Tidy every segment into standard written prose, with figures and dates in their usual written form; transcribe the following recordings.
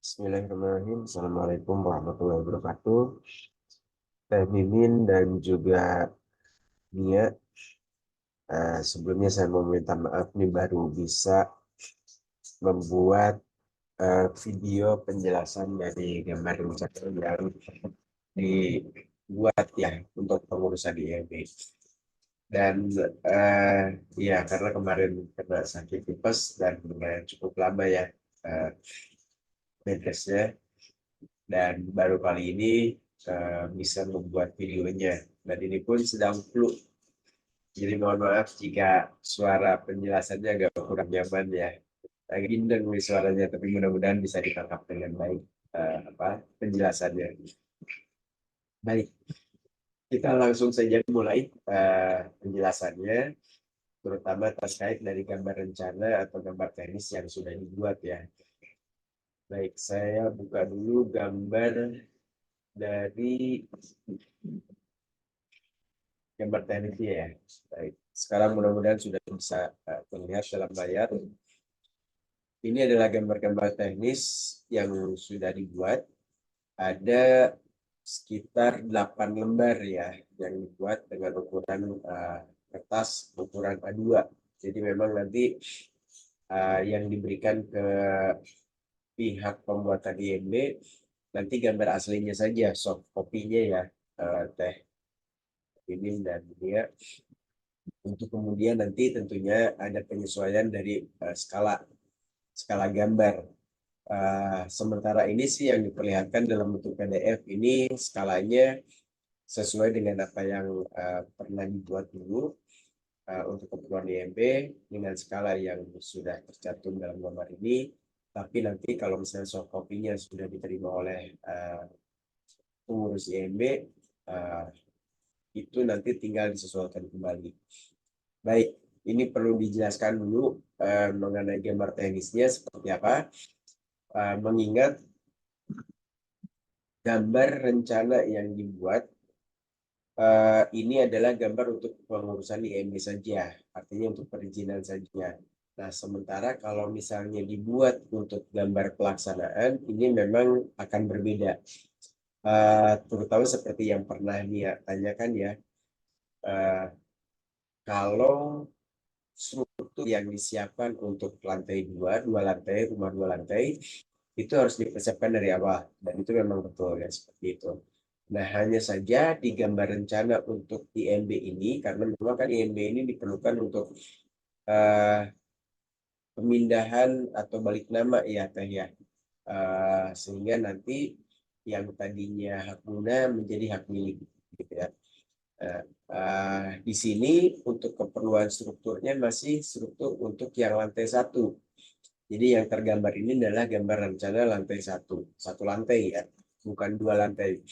Bismillahirrahmanirrahim. Assalamualaikum warahmatullahi wabarakatuh. Teh Mimin dan juga Nia. Sebelumnya saya mau minta maaf nih baru bisa membuat video penjelasan dari gambar rencana yang dibuat ya untuk pengurusan IMB. Dan ya karena kemarin kena sakit tipes dan cukup lama ya uh, bedresnya, dan baru kali ini bisa membuat videonya, dan ini pun sedang flu, jadi mohon maaf jika suara penjelasannya agak kurang nyaman ya, agak indeng nih suaranya, tapi mudah-mudahan bisa ditangkap dengan baik penjelasannya. Baik, kita langsung saja mulai penjelasannya, terutama terkait dari gambar rencana atau gambar teknis yang sudah dibuat ya. Baik, saya buka dulu gambar dari gambar teknisnya ya. Baik, sekarang mudah-mudahan sudah bisa terlihat dalam layar. Ini adalah gambar-gambar teknis yang sudah dibuat. Ada sekitar 8 lembar ya yang dibuat dengan ukuran kertas ukuran A2. Jadi memang nanti yang diberikan ke pihak pembuatan IMB nanti gambar aslinya saja, soft copy-nya ya, Teh ini dan dia, untuk kemudian nanti tentunya ada penyesuaian dari skala skala gambar. Sementara ini sih yang diperlihatkan dalam bentuk PDF ini skalanya sesuai dengan apa yang pernah dibuat dulu untuk keperluan IMB dengan skala yang sudah tercantum dalam gambar ini. Tapi nanti kalau misalnya soft copy-nya sudah diterima oleh pengurus IMB, itu nanti tinggal disesuaikan kembali. Baik, ini perlu dijelaskan dulu mengenai gambar teknisnya seperti apa. Mengingat gambar rencana yang dibuat ini adalah gambar untuk pengurusan IMB saja, artinya untuk perizinan saja. Nah, sementara kalau misalnya dibuat untuk gambar pelaksanaan, ini memang akan berbeda. Terutama seperti yang pernah Nia tanyakan ya, kalau struktur yang disiapkan untuk lantai dua lantai, rumah 2 lantai, itu harus dipersiapkan dari awal. Dan itu memang betul ya, seperti itu. Nah, hanya saja di gambar rencana untuk IMB ini, karena memang kan IMB ini diperlukan untuk uh, pemindahan atau balik nama ya, Teh ya. Sehingga nanti yang tadinya hak guna menjadi hak milik, gitu ya. Di sini untuk keperluan strukturnya masih struktur untuk yang lantai 1. Jadi yang tergambar ini adalah gambar rencana lantai 1, 1 lantai ya, bukan 2 lantai.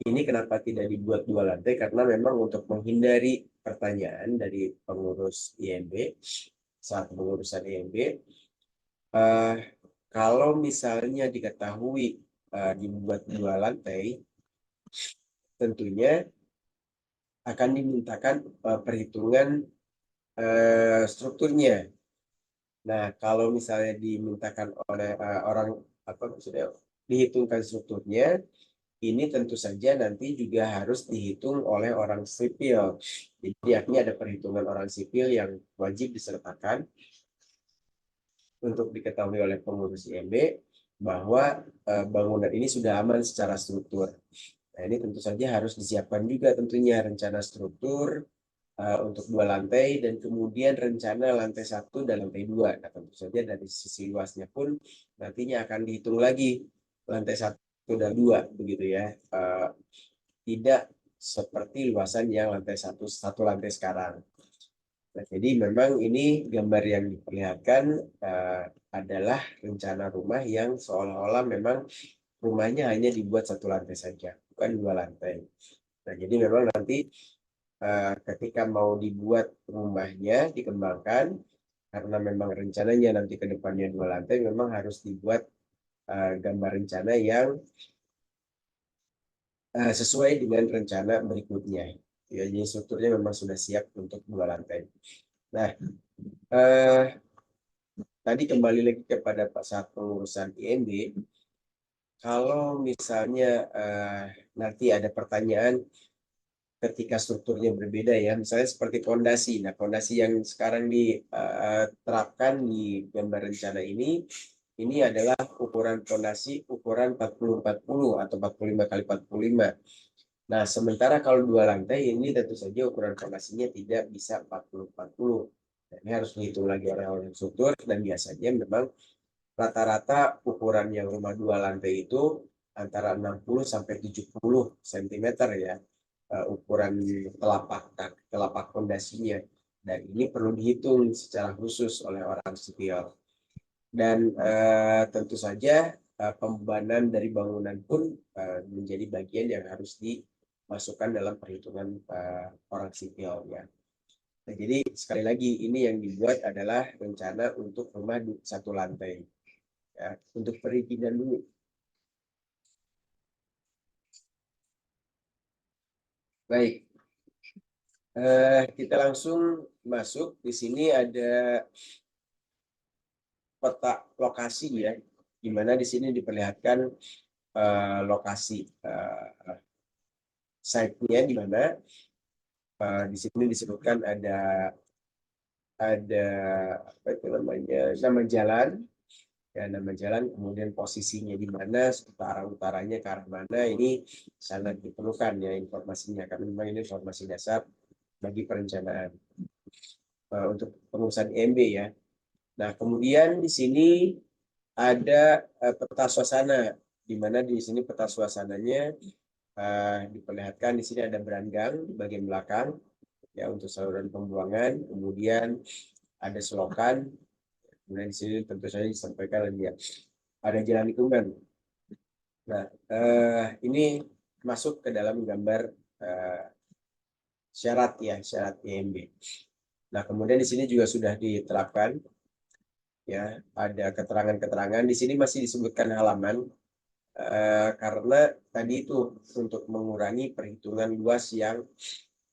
Ini kenapa tidak dibuat 2 lantai? Karena memang untuk menghindari pertanyaan dari pengurus IMB saat pengurusan IMB, kalau misalnya diketahui dibuat 2 lantai, tentunya akan dimintakan perhitungan strukturnya. Nah, kalau misalnya dimintakan oleh orang apa sudah dihitungkan strukturnya, ini tentu saja nanti juga harus dihitung oleh orang sipil. Jadi artinya ada perhitungan orang sipil yang wajib disertakan untuk diketahui oleh pengurus IMB bahwa bangunan ini sudah aman secara struktur. Nah, ini tentu saja harus disiapkan juga tentunya rencana struktur untuk 2 lantai, dan kemudian rencana lantai 1 dan lantai 2. Nah, tentu saja dari sisi luasnya pun nantinya akan dihitung lagi lantai 1 dan 2 begitu ya. Tidak seperti luasan yang lantai 1 lantai sekarang. Nah, jadi memang ini gambar yang diperlihatkan adalah rencana rumah yang seolah-olah memang rumahnya hanya dibuat 1 lantai saja, bukan 2 lantai. Nah, jadi memang nanti ketika mau dibuat rumahnya dikembangkan, karena memang rencananya nanti ke depannya 2 lantai, memang harus dibuat gambar rencana yang sesuai dengan rencana berikutnya. Ya, jadi strukturnya memang sudah siap untuk 2 lantai. Nah, tadi kembali lagi kepada saat pengurusan IMB, kalau misalnya nanti ada pertanyaan ketika strukturnya berbeda ya, misalnya seperti fondasi. Nah, fondasi yang sekarang diterapkan di gambar rencana ini adalah ukuran fondasi ukuran 40-40 atau 45 kali 45. Nah, sementara kalau 2 lantai ini tentu saja ukuran fondasinya tidak bisa 40-40. Nah, ini harus dihitung lagi oleh orang struktur, dan biasanya memang rata-rata ukuran yang rumah 2 lantai itu antara 60 sampai 70 cm ya, ukuran telapak fondasinya. Dan ini perlu dihitung secara khusus oleh orang sipil. Dan tentu saja pembebanan dari bangunan pun menjadi bagian yang harus dimasukkan dalam perhitungan orang sipil ya. Nah, jadi sekali lagi ini yang dibuat adalah rencana untuk rumah 1 lantai ya, untuk perizinan dulu. Baik, kita langsung masuk. Di sini ada peta lokasi ya, di mana di sini diperlihatkan lokasi site-nya di mana. Di sini disebutkan ada apa itu namanya, nama jalan ya, nama jalan, kemudian posisinya di mana, arah utaranya ke arah mana. Ini sangat diperlukan ya informasinya, karena memang ini informasi dasar bagi perencanaan untuk pengurusan IMB ya. Nah, kemudian di sini ada peta suasana, di mana di sini peta suasananya diperlihatkan. Di sini ada beranggang di bagian belakang ya untuk saluran pembuangan, kemudian ada selokan, kemudian di sini tentu saja disampaikan ya ada jalan tikungan. Nah, ini masuk ke dalam gambar syarat ya, syarat IMB. Nah, kemudian di sini juga sudah diterapkan ya, ada keterangan-keterangan. Di sini masih disebutkan halaman karena tadi itu untuk mengurangi perhitungan luas yang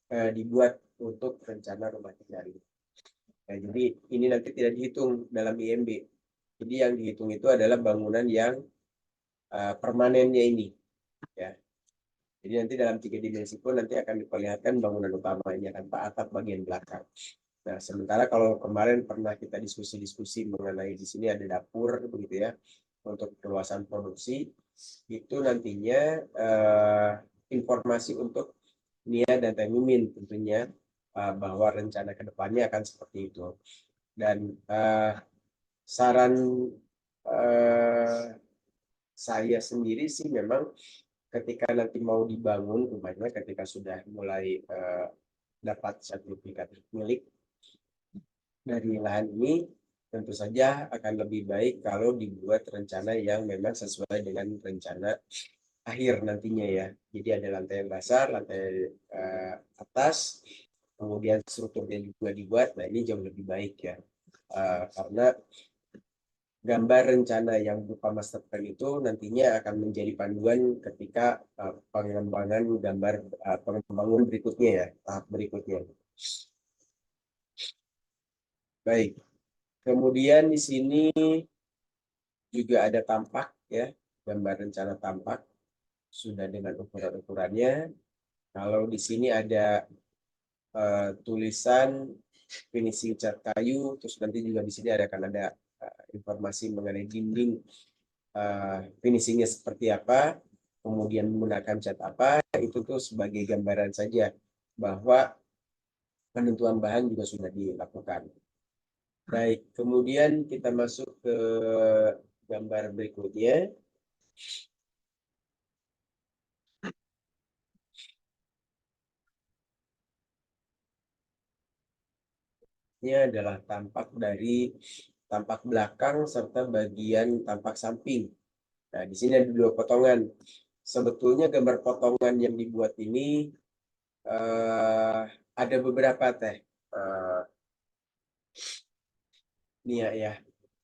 dibuat untuk rencana rumah tinggal. Nah, jadi ini nanti tidak dihitung dalam IMB. Jadi yang dihitung itu adalah bangunan yang permanennya ini ya. Jadi nanti dalam 3 dimensi pun nanti akan diperlihatkan bangunan utamanya tanpa atap bagian belakang. Nah, sementara kalau kemarin pernah kita diskusi-diskusi mengenai di sini ada dapur begitu ya untuk keluasan produksi, itu nantinya informasi untuk Nia dan Temimin tentunya bahwa rencana kedepannya akan seperti itu. Dan saran saya sendiri sih memang ketika nanti mau dibangun rumahnya, ketika sudah mulai dapat sertifikat milik dari lahan ini, tentu saja akan lebih baik kalau dibuat rencana yang memang sesuai dengan rencana akhir nantinya ya. Jadi ada lantai yang dasar, lantai atas, kemudian strukturnya juga dibuat. Nah, ini jauh lebih baik ya, karena gambar rencana yang berupa master plan itu nantinya akan menjadi panduan ketika pengembangan gambar pengembangan berikutnya ya, tahap berikutnya. Baik, kemudian di sini juga ada tampak ya, gambar rencana tampak sudah dengan ukuran-ukurannya. Kalau di sini ada tulisan finishing cat kayu, terus nanti juga di sini akan ada informasi mengenai dinding finishingnya seperti apa, kemudian menggunakan cat apa, itu tuh sebagai gambaran saja bahwa penentuan bahan juga sudah dilakukan. Baik, kemudian kita masuk ke gambar berikutnya. Ini adalah tampak belakang serta bagian tampak samping. Nah, di sini ada 2 potongan. Sebetulnya gambar potongan yang dibuat ini ada beberapa teh. Nia ya.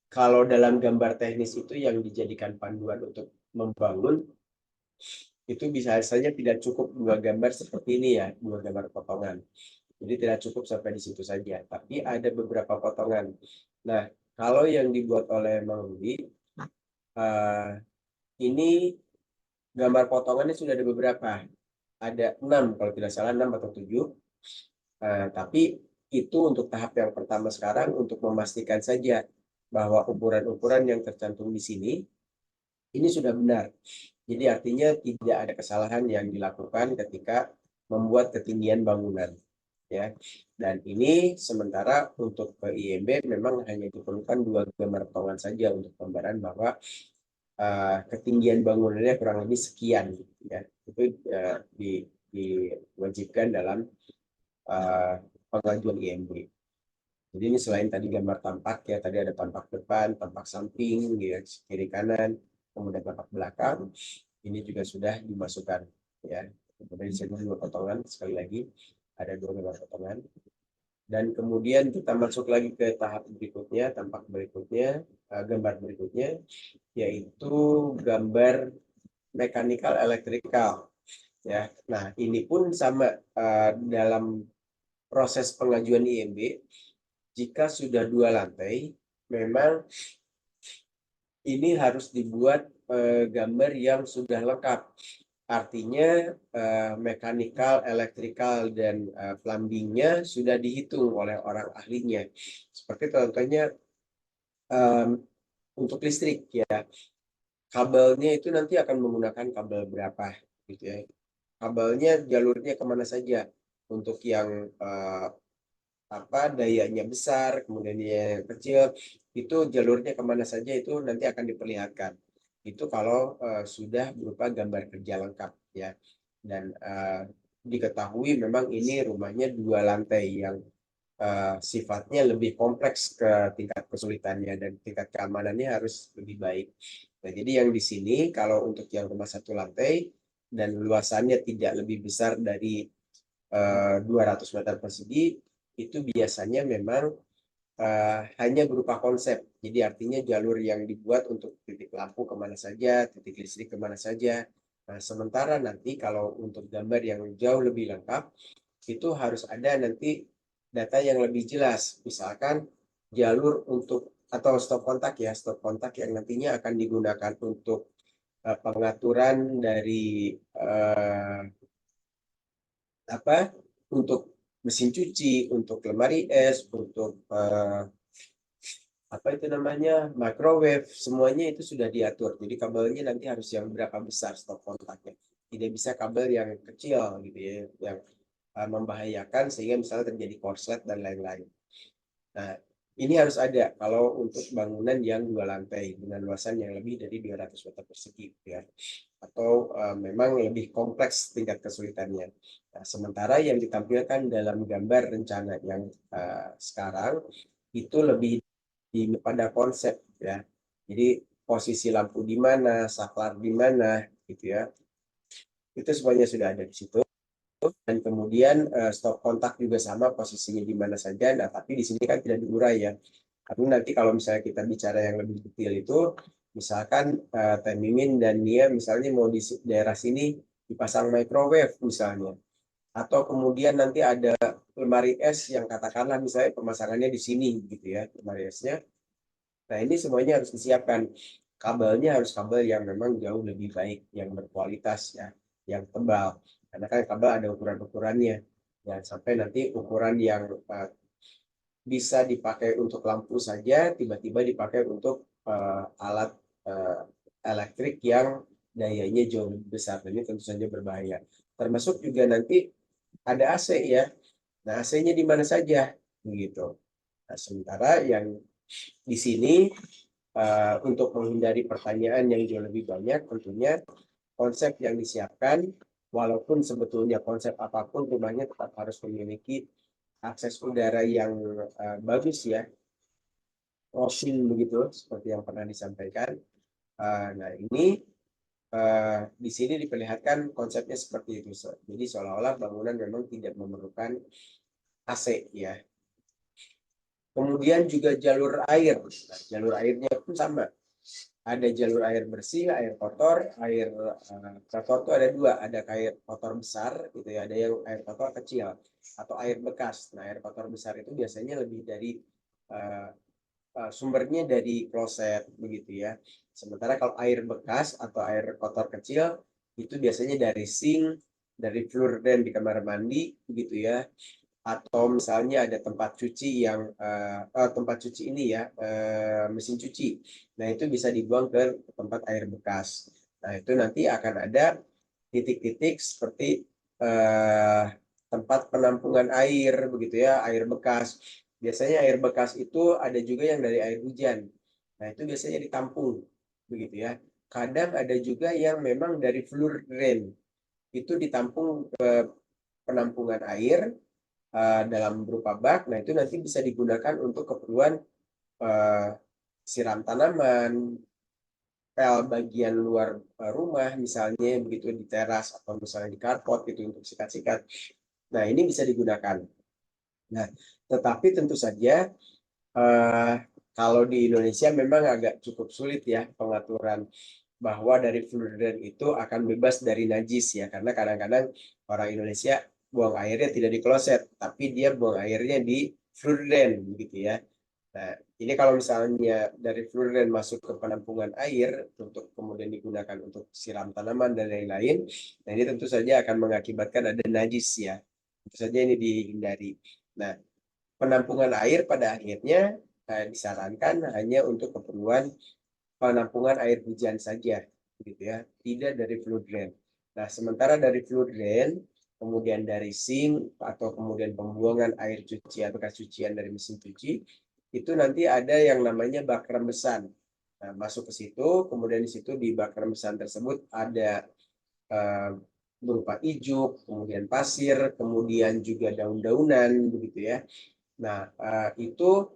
Kalau dalam gambar teknis itu yang dijadikan panduan untuk membangun, itu bisa saja tidak cukup 2 gambar seperti ini ya, 2 gambar potongan. Jadi tidak cukup sampai di situ saja. Tapi ada beberapa potongan. Nah, kalau yang dibuat oleh Mang Rudi, ini gambar potongannya sudah ada beberapa. Ada 6 kalau tidak salah, 6 atau 7. Tapi itu untuk tahap yang pertama sekarang untuk memastikan saja bahwa ukuran-ukuran yang tercantum di sini ini sudah benar. Jadi artinya tidak ada kesalahan yang dilakukan ketika membuat ketinggian bangunan, ya. Dan ini sementara untuk ke IMB memang hanya diperlukan 2 gambar potongan saja untuk gambaran bahwa ketinggian bangunannya kurang lebih sekian, ya. Itu diwajibkan dalam pengajuan IMB. Jadi ini selain tadi gambar tampak, ya tadi ada tampak depan, tampak samping, ya, kiri kanan, kemudian tampak belakang, ini juga sudah dimasukkan, ya. Kemudian di sini 2 potongan, sekali lagi ada 2 gambar potongan. Dan kemudian kita masuk lagi ke tahap berikutnya, tampak berikutnya, gambar berikutnya, yaitu gambar mechanical electrical, ya. Nah ini pun sama, dalam proses pengajuan IMB. Jika sudah 2 lantai, memang ini harus dibuat gambar yang sudah lengkap. Artinya mekanikal, elektrikal, dan plumbingnya sudah dihitung oleh orang ahlinya. Seperti contohnya untuk listrik, ya, kabelnya itu nanti akan menggunakan kabel berapa, gitu ya. Kabelnya jalurnya kemana saja untuk yang dayanya besar, kemudian yang kecil, itu jalurnya kemana saja itu nanti akan diperlihatkan. Itu kalau sudah berupa gambar kerja lengkap, ya. Dan diketahui memang ini rumahnya 2 lantai yang sifatnya lebih kompleks ke tingkat kesulitannya dan tingkat keamanannya harus lebih baik. Nah, jadi yang di sini kalau untuk yang rumah 1 lantai dan luasannya tidak lebih besar dari 200 meter persegi, itu biasanya memang hanya berupa konsep. Jadi artinya jalur yang dibuat untuk titik lampu kemana saja, titik listrik kemana saja. Nah, sementara nanti kalau untuk gambar yang jauh lebih lengkap, itu harus ada nanti data yang lebih jelas. Misalkan jalur untuk atau stop kontak, ya, stop kontak yang nantinya akan digunakan untuk pengaturan dari untuk mesin cuci, untuk lemari es, untuk itu namanya microwave, semuanya itu sudah diatur. Jadi kabelnya nanti harus yang berapa besar stop kontaknya. Tidak bisa kabel yang kecil, gitu ya, yang membahayakan sehingga misalnya terjadi korslet dan lain-lain. Nah, ini harus ada kalau untuk bangunan yang 2 lantai dengan luasan yang lebih dari 200 meter persegi, ya. Atau memang lebih kompleks tingkat kesulitannya. Nah, sementara yang ditampilkan dalam gambar rencana yang sekarang itu lebih pada konsep, ya. Jadi posisi lampu di mana, saklar di mana, gitu ya. Itu semuanya sudah ada di situ. Dan kemudian stop kontak juga sama posisinya di mana saja. Nah, tapi di sini kan tidak diurai, ya. Karena nanti kalau misalnya kita bicara yang lebih detail itu, misalkan Teh Mimin dan Nia misalnya mau di daerah sini dipasang microwave misalnya. Atau kemudian nanti ada lemari es yang katakanlah misalnya pemasangannya di sini, gitu ya, lemari esnya. Nah, ini semuanya harus disiapkan. Kabelnya harus kabel yang memang jauh lebih baik, yang berkualitas, ya, yang tebal. Karena kan kabel ada ukuran-ukurannya. Jangan sampai nanti ukuran yang bisa dipakai untuk lampu saja, tiba-tiba dipakai untuk alat elektrik yang dayanya jauh lebih besar. Dan ini tentu saja berbahaya. Termasuk juga nanti ada AC, ya. Nah, AC-nya di mana saja, begitu. Nah, sementara yang di sini untuk menghindari pertanyaan yang jauh lebih banyak, tentunya konsep yang disiapkan, walaupun sebetulnya konsep apapun rumahnya tetap harus memiliki akses udara yang bagus, ya, ocean begitu, seperti yang pernah disampaikan. Nah, ini di sini diperlihatkan konsepnya seperti itu. Jadi seolah-olah bangunan memang tidak memerlukan AC, ya. Kemudian juga jalur air. Nah, jalur airnya pun sama. Ada jalur air bersih, air kotor. Air kotor itu ada 2, ada air kotor besar, gitu ya, ada yang air kotor kecil atau air bekas. Nah, air kotor besar itu biasanya lebih dari sumbernya dari kloset begitu ya. Sementara kalau air bekas atau air kotor kecil itu biasanya dari sink, dari fluorden di kamar mandi begitu ya. Atau misalnya ada tempat cuci yang tempat cuci ini ya, mesin cuci. Nah, itu bisa dibuang ke tempat air bekas. Nah, itu nanti akan ada titik-titik seperti tempat penampungan air begitu ya, air bekas. Biasanya air bekas itu ada juga yang dari air hujan. Nah, itu biasanya ditampung begitu ya. Kadang ada juga yang memang dari floor drain. Itu ditampung ke penampungan air dalam berupa bak. Nah, itu nanti bisa digunakan untuk keperluan uh, siram tanaman, pel bagian luar rumah misalnya begitu di teras atau misalnya di carport gitu untuk sikat-sikat. Nah, ini bisa digunakan. Nah, tetapi tentu saja uh, kalau di Indonesia memang agak cukup sulit ya pengaturan bahwa dari fluoriden itu akan bebas dari najis ya, karena kadang-kadang orang Indonesia buang airnya tidak di kloset, tapi dia buang airnya di fluoriden gitu ya. Nah, ini kalau misalnya dari fluoriden masuk ke penampungan air untuk kemudian digunakan untuk siram tanaman dan lain-lain, nah ini tentu saja akan mengakibatkan ada najis ya. Tentu saja ini dihindari. Nah, penampungan air pada akhirnya disarankan hanya untuk keperluan penampungan air hujan saja, gitu ya, tidak dari flood drain. Nah, sementara dari flood drain, kemudian dari sink atau kemudian pembuangan air cuci atau bekas cucian dari mesin cuci, itu nanti ada yang namanya bak rembesan. Nah, masuk ke situ, kemudian di situ di bak rembesan tersebut ada uh, berupa ijuk, kemudian pasir, kemudian juga daun-daunan, begitu ya. Nah, itu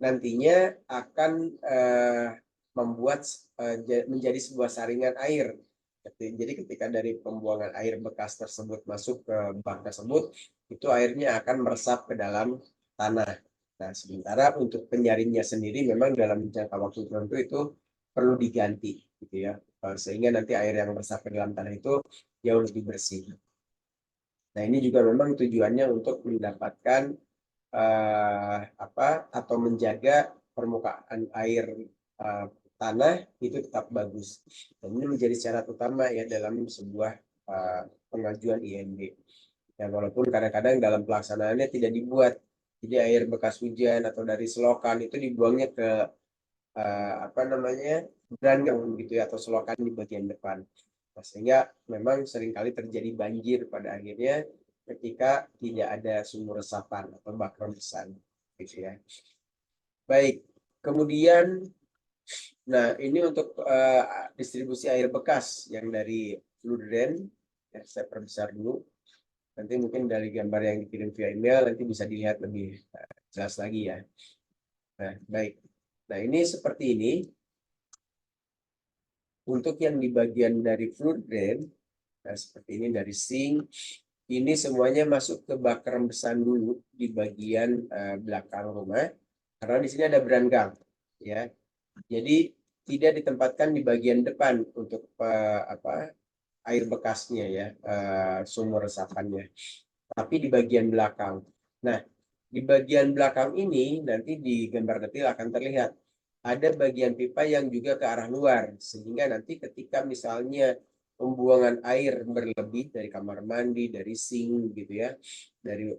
nantinya akan membuat menjadi sebuah saringan air. Jadi ketika dari pembuangan air bekas tersebut masuk ke bak tersebut, itu airnya akan meresap ke dalam tanah. Nah, sementara untuk penyaringnya sendiri memang dalam jangka waktu tertentu itu perlu diganti, gitu ya, sehingga nanti air yang meresap ke dalam tanah itu jauh lebih bersih. Nah, ini juga memang tujuannya untuk mendapatkan atau menjaga permukaan air uh, tanah itu tetap bagus. Dan ini menjadi syarat utama ya dalam sebuah pengajuan INB. Ya, walaupun kadang-kadang dalam pelaksanaannya tidak dibuat. Jadi air bekas hujan atau dari selokan itu dibuangnya ke apa namanya, beranggang gitu ya, atau selokan di bagian depan. Nah, sehingga memang seringkali terjadi banjir pada akhirnya ketika tidak ada sumur resapan atau bak rembesan gitu ya. Baik, kemudian nah ini untuk distribusi air bekas yang dari Fludren ya, saya perbesar dulu. Nanti mungkin dari gambar yang dikirim via email nanti bisa dilihat lebih jelas lagi ya. Nah, baik. Nah, ini seperti ini. Untuk yang di bagian dari flood drain, nah seperti ini dari sink, ini semuanya masuk ke bak rembesan dulu di bagian belakang rumah, karena di sini ada beranggang, ya. Jadi tidak ditempatkan di bagian depan untuk air bekasnya ya, sumur resapannya, tapi di bagian belakang. Nah, di bagian belakang ini nanti di gambar detil akan terlihat ada bagian pipa yang juga ke arah luar, sehingga nanti ketika misalnya pembuangan air berlebih dari kamar mandi, dari sink gitu ya, dari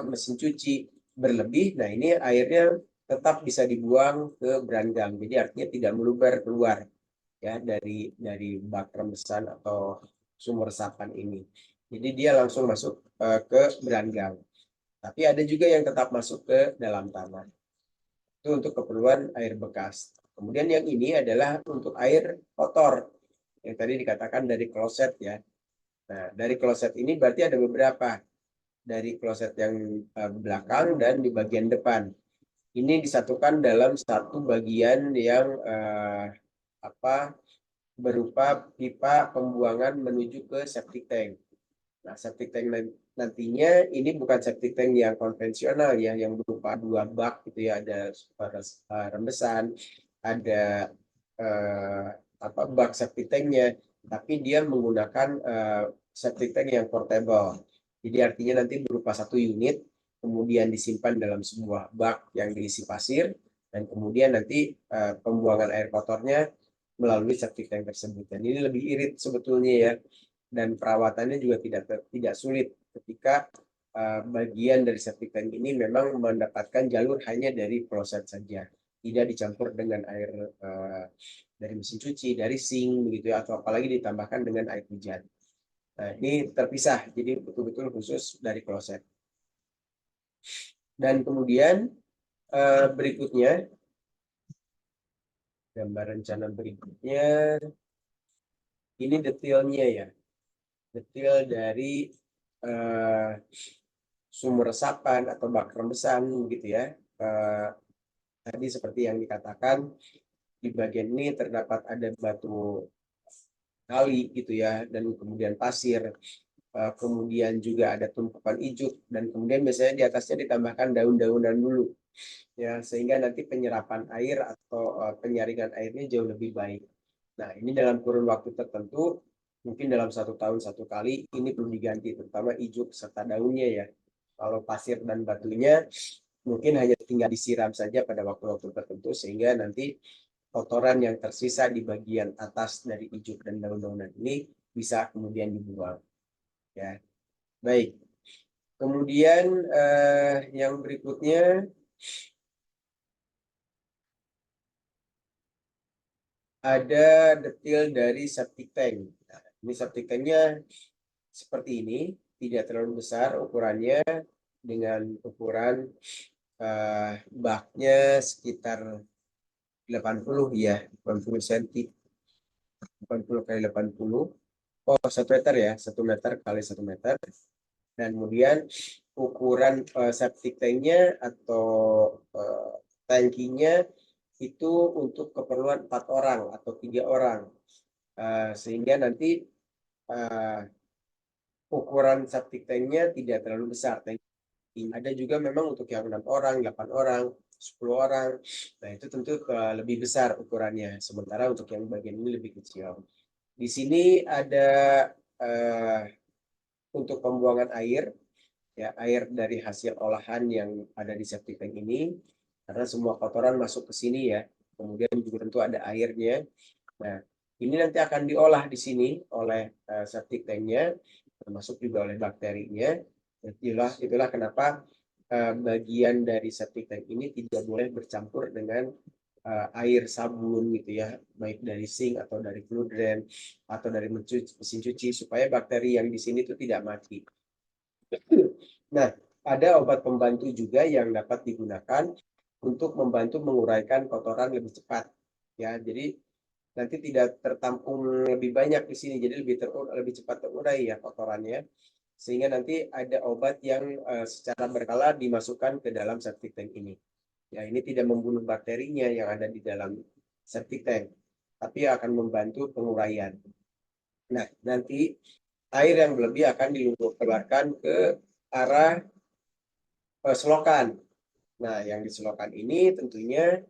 mesin cuci berlebih, nah ini airnya tetap bisa dibuang ke beranggang. Jadi artinya tidak meluber keluar ya dari bak rembesan atau sumur resapan ini. Jadi dia langsung masuk ke beranggang. Tapi ada juga yang tetap masuk ke dalam tanah. Itu untuk keperluan air bekas. Kemudian yang ini adalah untuk air kotor. Yang tadi dikatakan dari kloset ya. Nah, dari kloset ini berarti ada beberapa. Dari kloset yang belakang dan di bagian depan. Ini disatukan dalam satu bagian yang berupa pipa pembuangan menuju ke septic tank. Nah, septic tank nantinya ini bukan septic tank yang konvensional ya, yang berupa dua bak gitu ya, ada rembesan, ada eh, bak septic tanknya, tapi dia menggunakan septic tank yang portable. Jadi artinya nanti berupa satu unit, kemudian disimpan dalam sebuah bak yang diisi pasir, Dan kemudian nanti pembuangan air kotornya melalui septic tank tersebut. Dan ini lebih irit sebetulnya ya. Dan perawatannya juga tidak sulit ketika bagian dari septic tank ini memang mendapatkan jalur hanya dari kloset saja, tidak dicampur dengan air dari mesin cuci, dari sink begitu ya, atau apalagi ditambahkan dengan air hujan. Nah, ini terpisah, jadi betul-betul khusus dari kloset. Dan kemudian berikutnya, gambar rencana berikutnya, ini detailnya ya, detail dari sumber resapan atau bak rembesan gitu ya. Tadi seperti yang dikatakan, di bagian ini terdapat ada batu kali gitu ya, dan kemudian pasir. Kemudian juga ada tumpukan ijuk, dan kemudian biasanya di atasnya ditambahkan daun-daunan dulu ya, sehingga nanti penyerapan air atau penyaringan airnya jauh lebih baik. Nah, ini dalam kurun waktu tertentu, mungkin dalam 1 tahun 1 kali, ini perlu diganti, terutama ijuk serta daunnya ya. Kalau pasir dan batunya mungkin hanya tinggal disiram saja pada waktu-waktu tertentu, sehingga nanti kotoran yang tersisa di bagian atas dari ijuk dan daun-daunan ini bisa kemudian dibuang. Ya, baik. Kemudian yang berikutnya ada detail dari septic tank. Nah, ini septic tanknya seperti ini, tidak terlalu besar ukurannya, dengan ukuran baknya sekitar 80 ya, 80 cm, 80 kali 80. Oh, 1 meter ya, 1 meter kali 1 meter. Dan kemudian ukuran septic tanknya atau tangkinya itu untuk keperluan 4 orang atau 3 orang. Sehingga nanti ukuran septic tanknya tidak terlalu besar. Ada juga memang untuk yang 6 orang, 8 orang, 10 orang. Nah, itu tentu lebih besar ukurannya. Sementara untuk yang bagian ini lebih kecil. Di sini ada untuk pembuangan air, ya, air dari hasil olahan yang ada di septic tank ini, karena semua kotoran masuk ke sini ya. Kemudian juga tentu ada airnya. Nah, ini nanti akan diolah di sini oleh septic tanknya, termasuk juga oleh bakterinya. Itulah kenapa bagian dari septic tank ini tidak boleh bercampur dengan air sabun gitu ya, baik dari sink atau dari flue drain atau dari mesin cuci, supaya bakteri yang di sini itu tidak mati. Nah, ada obat pembantu juga yang dapat digunakan untuk membantu menguraikan kotoran lebih cepat. Ya, jadi nanti tidak tertampung lebih banyak di sini, jadi lebih cepat terurai ya kotorannya. Sehingga nanti ada obat yang secara berkala dimasukkan ke dalam septic tank ini. Ya, ini tidak membunuh bakterinya yang ada di dalam septic tank, tapi akan membantu penguraian. Nah, nanti air yang berlebih akan dikeluarkan ke arah selokan. Nah, yang di selokan ini tentunya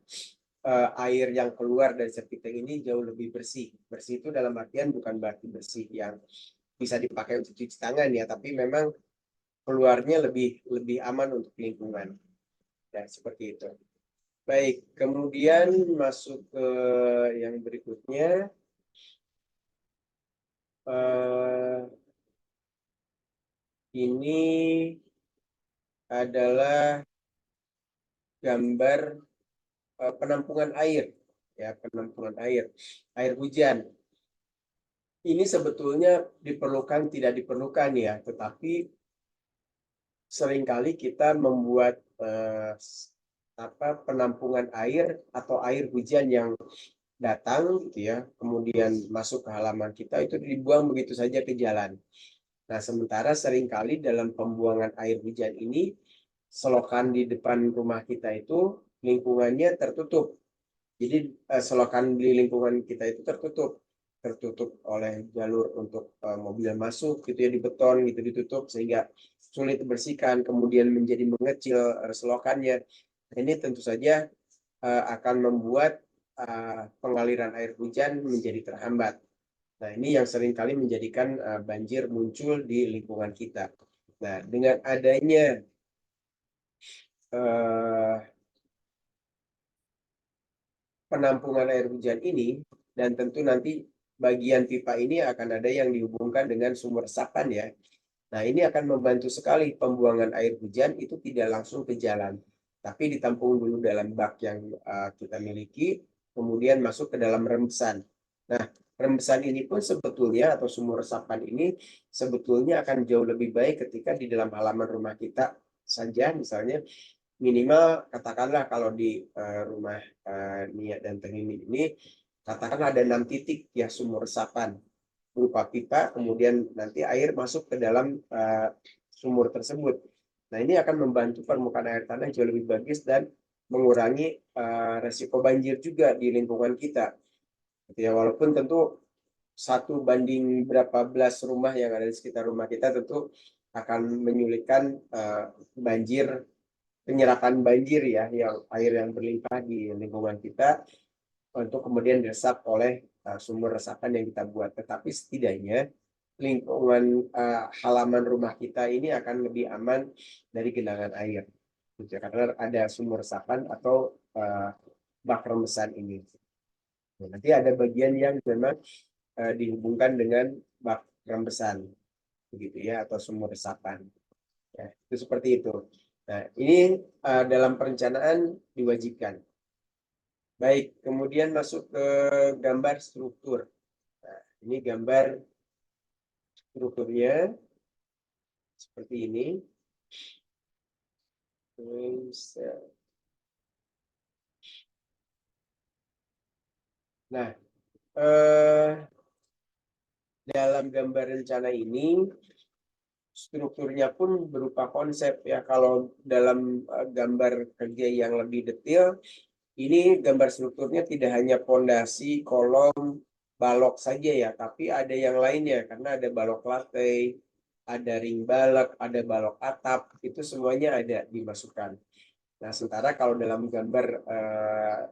air yang keluar dari septic tank ini jauh lebih bersih. Bersih itu dalam artian bukan berarti bersih yang bisa dipakai untuk cuci tangan ya, tapi memang keluarnya lebih aman untuk lingkungan. Ya, seperti itu. Baik, kemudian masuk ke yang berikutnya. Ini adalah gambar penampungan air, ya, penampungan air hujan. Ini sebetulnya diperlukan tidak diperlukan ya, tetapi seringkali kita membuat penampungan air atau air hujan yang datang gitu ya, kemudian masuk ke halaman kita, itu dibuang begitu saja ke jalan. Nah, sementara seringkali dalam pembuangan air hujan ini, selokan di depan rumah kita itu lingkungannya tertutup. Jadi selokan di lingkungan kita itu tertutup oleh jalur untuk mobil masuk gitu ya, di beton gitu, ditutup sehingga sulit dibersihkan, kemudian menjadi mengecil selokannya. Ini tentu saja akan membuat pengaliran air hujan menjadi terhambat. Nah, ini yang seringkali menjadikan banjir muncul di lingkungan kita. Nah, dengan adanya penampungan air hujan ini, dan tentu nanti bagian pipa ini akan ada yang dihubungkan dengan sumur resapan ya. Nah, ini akan membantu sekali pembuangan air hujan itu tidak langsung ke jalan, tapi ditampung dulu dalam bak yang kita miliki, kemudian masuk ke dalam rembesan. Nah, rembesan ini pun sebetulnya atau sumur resapan ini sebetulnya akan jauh lebih baik ketika di dalam halaman rumah kita saja, misalnya minimal katakanlah kalau di rumah Nia dan Tengini ini katakanlah ada 6 titik ya sumur resapan berupa pipa, kemudian nanti air masuk ke dalam sumur tersebut. Nah, ini akan membantu permukaan air tanah jauh lebih bagus dan mengurangi resiko banjir juga di lingkungan kita. Ya, walaupun tentu 1 banding berapa belas rumah yang ada di sekitar rumah kita tentu akan menyulitkan banjir, penyerapan banjir ya, yang air yang berlimpah di lingkungan kita untuk kemudian diresap oleh sumur resapan yang kita buat. Tetapi setidaknya lingkungan halaman rumah kita ini akan lebih aman dari genangan air, gitu, karena ada sumur resapan atau bak rembesan ini. Nah, nanti ada bagian yang memang dihubungkan dengan bak rembesan, begitu ya, atau sumur resapan. Ya, itu seperti itu. Nah, ini dalam perencanaan diwajibkan. Baik, kemudian masuk ke gambar struktur. Nah, ini gambar strukturnya seperti ini. Nah, dalam gambar rencana ini strukturnya pun berupa konsep ya. Kalau dalam gambar kerja yang lebih detail, ini gambar strukturnya tidak hanya pondasi, kolom, balok saja ya, tapi ada yang lainnya karena ada balok lantai, ada ring balok, ada balok atap, itu semuanya ada dimasukkan. Nah, sementara kalau dalam gambar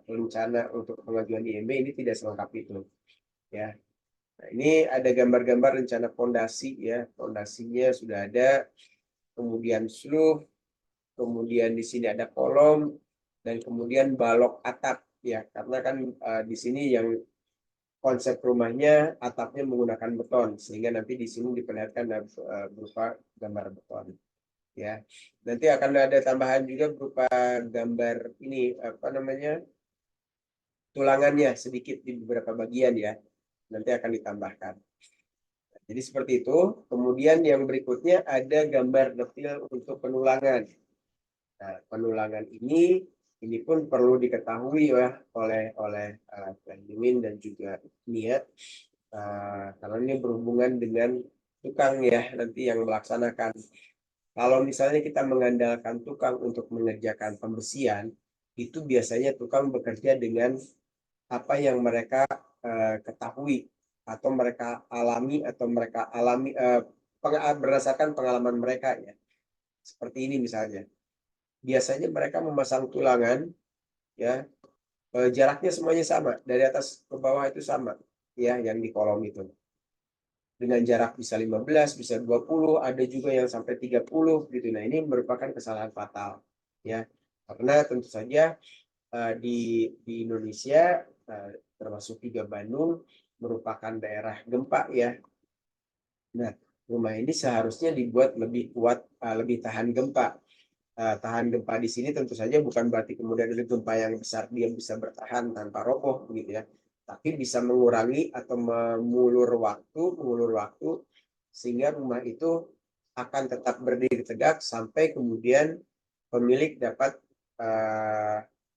rencana untuk pengajuan IMB ini tidak selengkap itu ya. Nah, ini ada gambar-gambar rencana pondasi ya, pondasinya sudah ada, kemudian slope, kemudian di sini ada kolom, dan kemudian balok atap ya, karena kan di sini yang konsep rumahnya atapnya menggunakan beton, sehingga nanti di sini diperlihatkan berupa gambar beton ya. Nanti akan ada tambahan juga berupa gambar ini apa namanya, tulangannya sedikit di beberapa bagian ya, nanti akan ditambahkan. Jadi seperti itu. Kemudian yang berikutnya ada gambar detail untuk penulangan. Nah, penulangan ini pun perlu diketahui ya oleh Benjamin dan juga Nia, karena ini berhubungan dengan tukang ya nanti yang melaksanakan. Kalau misalnya kita mengandalkan tukang untuk mengerjakan pembersihan, itu biasanya tukang bekerja dengan apa yang mereka ketahui atau mereka alami berdasarkan pengalaman mereka ya. Seperti ini misalnya. Biasanya mereka memasang tulangan ya, jaraknya semuanya sama, dari atas ke bawah itu sama ya, yang di kolom itu. Dengan jarak bisa 15, bisa 20, ada juga yang sampai 30 gitu. Nah, ini merupakan kesalahan fatal ya. Karena tentu saja di Indonesia termasuk juga Bandung merupakan daerah gempa ya. Nah, rumah ini seharusnya dibuat lebih kuat, lebih tahan gempa. Tahan gempa di sini tentu saja bukan berarti kemudian ada gempa yang besar dia bisa bertahan tanpa roboh begitu ya. Tapi bisa mengurangi atau mengulur waktu sehingga rumah itu akan tetap berdiri tegak sampai kemudian pemilik dapat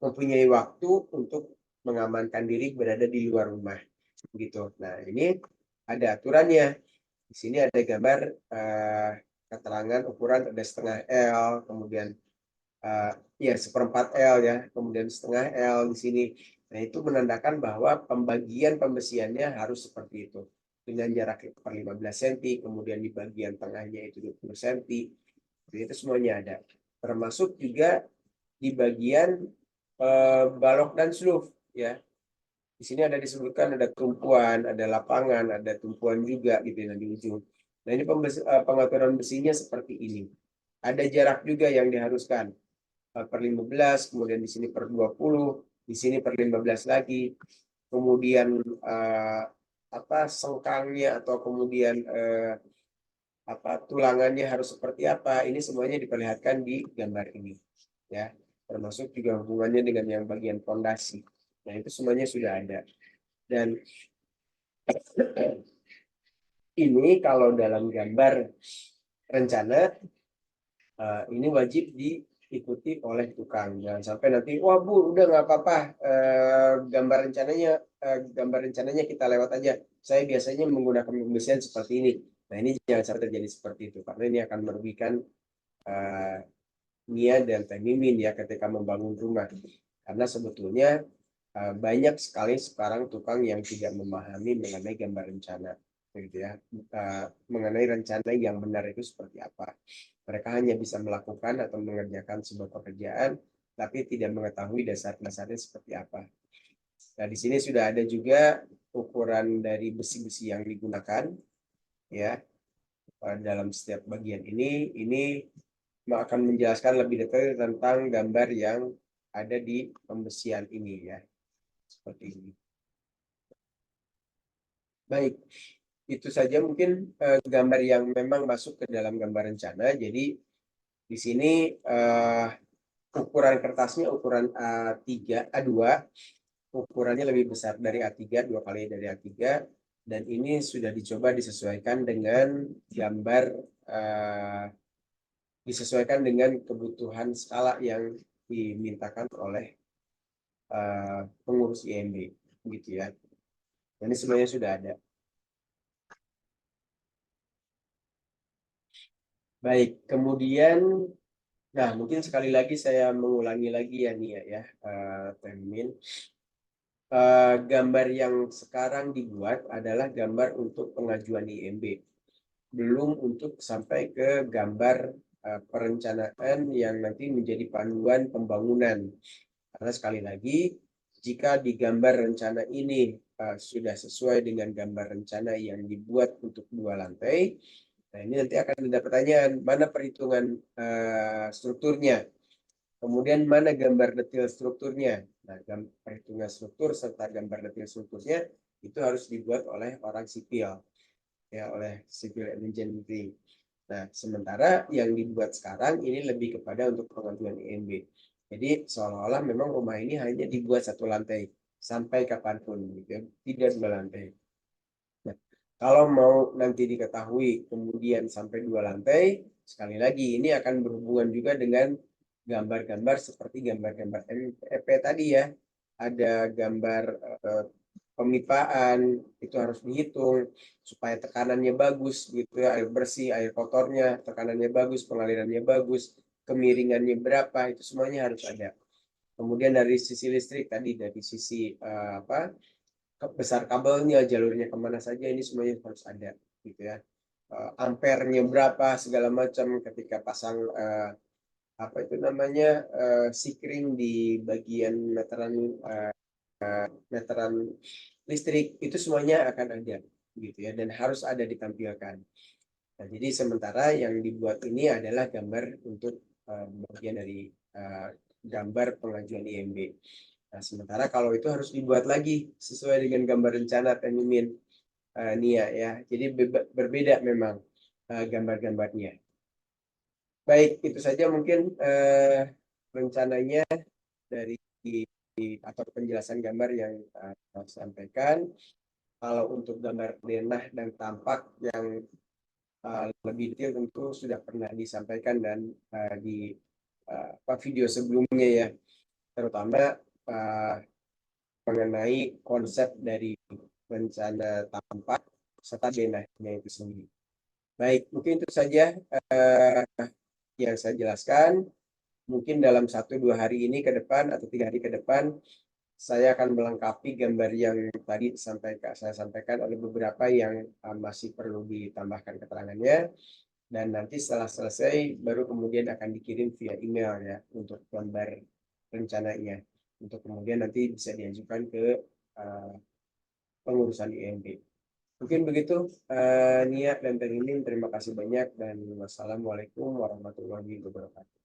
mempunyai waktu untuk mengamankan diri berada di luar rumah begitu. Nah, ini ada aturannya. Di sini ada gambar keterangan ukuran, ada setengah L, kemudian ya seperempat L ya, kemudian setengah L di sini. Nah, itu menandakan bahwa pembagian pembersihannya harus seperti itu. Dengan jarak per 15 cm, kemudian di bagian tengahnya itu 20 cm. Jadi itu semuanya ada. Termasuk juga di bagian balok dan sluf ya. Di sini ada disebutkan ada tumpuan, ada lapangan, ada tumpuan juga gitu ya di ujung. Nah, ini pengaturan besinya seperti ini. Ada jarak juga yang diharuskan per 15, kemudian di sini per 20. di sini per 15 lagi, kemudian sengkangnya atau kemudian tulangannya harus seperti apa, ini semuanya diperlihatkan di gambar ini, ya, termasuk juga hubungannya dengan yang bagian fondasi. Nah, itu semuanya sudah ada. Dan ini kalau dalam gambar rencana, ini wajib diikuti oleh tukang. Jangan sampai nanti, wah Bu, udah nggak apa-apa, gambar rencananya kita lewat aja. Saya biasanya menggunakan pembersihan seperti ini. Nah, ini jangan sampai terjadi seperti itu, karena ini akan merugikan Nia dan Teh Mimin ya ketika membangun rumah. Karena sebetulnya banyak sekali sekarang tukang yang tidak memahami mengenai gambar rencana, gitu ya, mengenai rencana yang benar itu seperti apa. Mereka hanya bisa melakukan atau mengerjakan sebuah pekerjaan, tapi tidak mengetahui dasar-dasarnya seperti apa. Nah, di sini sudah ada juga ukuran dari besi-besi yang digunakan, ya, dalam setiap bagian ini akan menjelaskan lebih detail tentang gambar yang ada di pembesian ini, ya, seperti ini. Baik, itu saja mungkin gambar yang memang masuk ke dalam gambar rencana. Jadi di sini ukuran kertasnya ukuran A3, A2, ukurannya lebih besar dari A3, 2 kali dari A3, dan ini sudah dicoba disesuaikan dengan gambar, disesuaikan dengan kebutuhan skala yang dimintakan oleh pengurus IMB, gitu ya. Ini sebenarnya sudah ada. Baik, kemudian, nah mungkin sekali lagi saya mengulangi lagi ya Nia ya, Temin. Gambar yang sekarang dibuat adalah gambar untuk pengajuan IMB, belum untuk sampai ke gambar perencanaan yang nanti menjadi panduan pembangunan. Karena sekali lagi, jika di gambar rencana ini sudah sesuai dengan gambar rencana yang dibuat untuk 2 lantai, nah ini nanti akan ada pertanyaan, mana perhitungan strukturnya? Kemudian mana gambar detail strukturnya? Nah, perhitungan struktur serta gambar detail strukturnya itu harus dibuat oleh orang sipil, ya, oleh civil engineering. Nah, sementara yang dibuat sekarang ini lebih kepada untuk pengajuan IMB. Jadi seolah-olah memang rumah ini hanya dibuat 1 lantai sampai kapanpun, gitu, tidak 2 lantai. Nah, kalau mau nanti diketahui kemudian sampai 2 lantai, sekali lagi ini akan berhubungan juga dengan gambar-gambar seperti gambar-gambar MEP tadi ya. Ada gambar pemipaan, itu harus dihitung supaya tekanannya bagus, gitu ya, air bersih, air kotornya, tekanannya bagus, pengalirannya bagus, kemiringannya berapa, itu semuanya harus ada. Kemudian dari sisi listrik tadi, dari sisi besar kabelnya, jalurnya kemana saja, ini semuanya harus ada, gitu ya. Ampernya berapa, segala macam ketika pasang apa itu namanya, sikring di bagian meteran listrik, itu semuanya akan ada, gitu ya, dan harus ada ditampilkan. Nah, jadi sementara yang dibuat ini adalah gambar untuk bagian dari gambar pengajuan IMB. Nah, sementara kalau itu harus dibuat lagi sesuai dengan gambar rencana Mimin, Nia ya. Jadi berbeda memang gambar-gambarnya. Baik, itu saja mungkin rencananya dari atau penjelasan gambar yang saya sampaikan. Kalau untuk gambar denah dan tampak yang lebih detail tentu sudah pernah disampaikan dan di video sebelumnya ya, terutama mengenai konsep dari rencana tampak serta denahnya itu sendiri. Baik, mungkin itu saja yang saya jelaskan. Mungkin dalam 1-2 hari ini ke depan atau 3 hari ke depan, saya akan melengkapi gambar yang tadi saya sampaikan, oleh beberapa yang masih perlu ditambahkan keterangannya, dan nanti setelah selesai baru kemudian akan dikirim via email ya untuk gambar rencananya, untuk kemudian nanti bisa diajukan ke pengurusan IMB. Mungkin begitu, Nia dan Teh Mimin, terima kasih banyak dan wassalamualaikum warahmatullahi wabarakatuh.